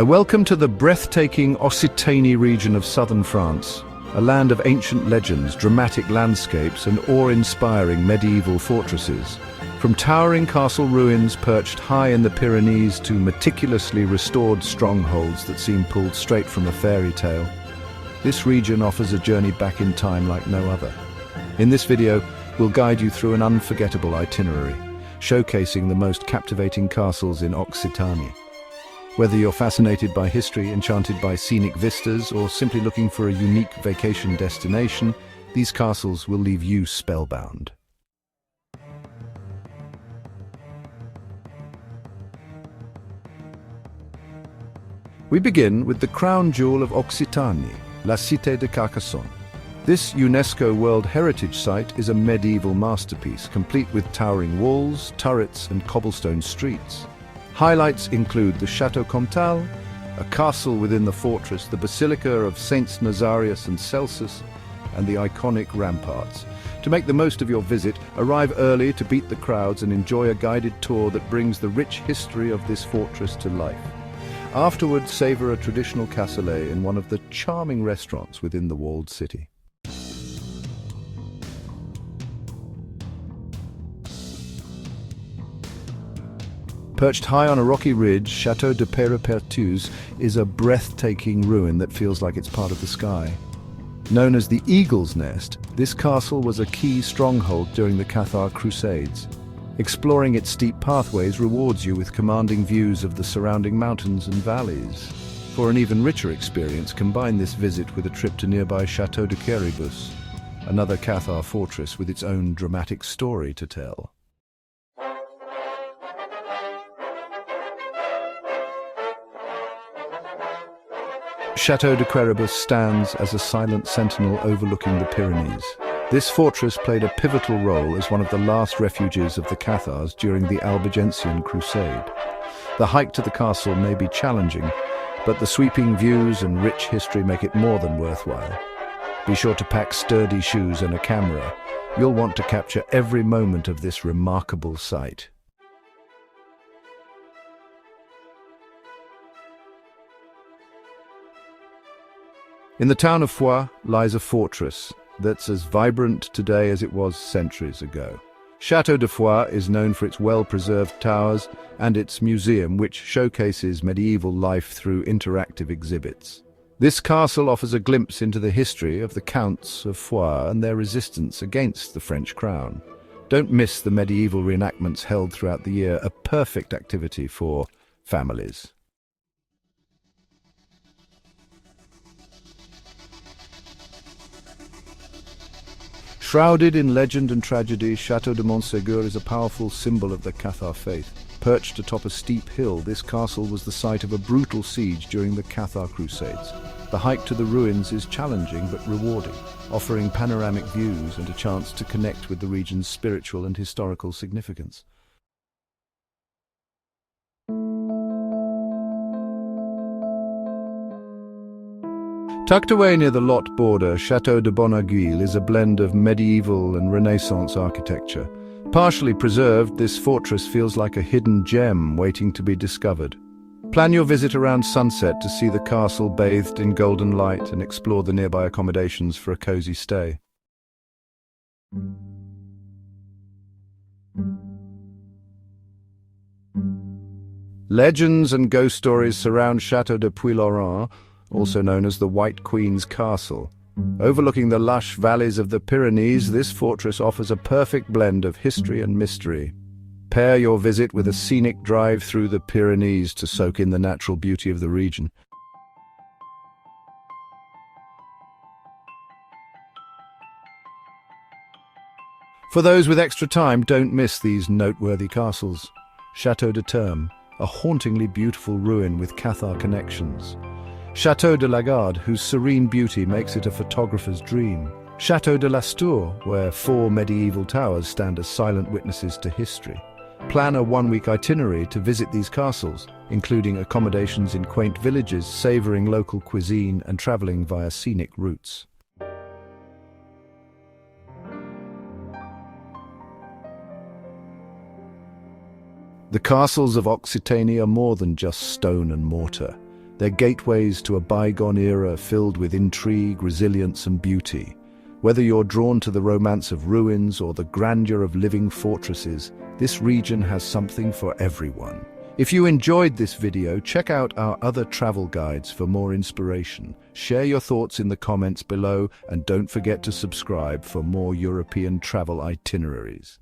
Welcome to the breathtaking Occitanie region of southern France, a land of ancient legends, dramatic landscapes and awe-inspiring medieval fortresses. From towering castle ruins perched high in the Pyrenees to meticulously restored strongholds that seem pulled straight from a fairy tale, this region offers a journey back in time like no other. In this video, we'll guide you through an unforgettable itinerary, showcasing the most captivating castles in Occitanie. Whether you're fascinated by history, enchanted by scenic vistas, or simply looking for a unique vacation destination, these castles will leave you spellbound. We begin with the crown jewel of Occitanie, la Cité de Carcassonne. This UNESCO World Heritage Site is a medieval masterpiece, complete with towering walls, turrets, and cobblestone streets. Highlights include the Château Comtal, a castle within the fortress, the Basilica of Saints Nazarius and Celsus, and the iconic ramparts. To make the most of your visit, arrive early to beat the crowds and enjoy a guided tour that brings the rich history of this fortress to life. Afterwards, savor a traditional cassoulet in one of the charming restaurants within the walled city. Perched high on a rocky ridge, Château de Peyrepertuse is a breathtaking ruin that feels like it's part of the sky. Known as the Eagle's Nest, this castle was a key stronghold during the Cathar Crusades. Exploring its steep pathways rewards you with commanding views of the surrounding mountains and valleys. For an even richer experience, combine this visit with a trip to nearby Château de Quéribus, another Cathar fortress with its own dramatic story to tell. Château de Quéribus stands as a silent sentinel overlooking the Pyrenees. This fortress played a pivotal role as one of the last refuges of the Cathars during the Albigensian Crusade. The hike to the castle may be challenging, but the sweeping views and rich history make it more than worthwhile. Be sure to pack sturdy shoes and a camera. You'll want to capture every moment of this remarkable site. In the town of Foix lies a fortress that's as vibrant today as it was centuries ago. Château de Foix is known for its well-preserved towers and its museum, which showcases medieval life through interactive exhibits. This castle offers a glimpse into the history of the Counts of Foix and their resistance against the French crown. Don't miss the medieval reenactments held throughout the year, a perfect activity for families. Shrouded in legend and tragedy, Château de Montségur is a powerful symbol of the Cathar faith. Perched atop a steep hill, this castle was the site of a brutal siege during the Cathar Crusades. The hike to the ruins is challenging but rewarding, offering panoramic views and a chance to connect with the region's spiritual and historical significance. Tucked away near the Lot border, Château de Bonaguil is a blend of medieval and Renaissance architecture. Partially preserved, this fortress feels like a hidden gem waiting to be discovered. Plan your visit around sunset to see the castle bathed in golden light and explore the nearby accommodations for a cozy stay. Legends and ghost stories surround Château de Puylaurens, also known as the White Queen's Castle. Overlooking the lush valleys of the Pyrenees, this fortress offers a perfect blend of history and mystery. Pair your visit with a scenic drive through the Pyrenees to soak in the natural beauty of the region. For those with extra time, don't miss these noteworthy castles. Château de Terme, a hauntingly beautiful ruin with Cathar connections. Château de la Garde, whose serene beauty makes it a photographer's dream. Château de l'Astour, where 4 medieval towers stand as silent witnesses to history. Plan a one-week itinerary to visit these castles, including accommodations in quaint villages, savouring local cuisine and travelling via scenic routes. The castles of Occitanie are more than just stone and mortar. They're gateways to a bygone era filled with intrigue, resilience, and beauty. Whether you're drawn to the romance of ruins or the grandeur of living fortresses, this region has something for everyone. If you enjoyed this video, check out our other travel guides for more inspiration. Share your thoughts in the comments below and don't forget to subscribe for more European travel itineraries.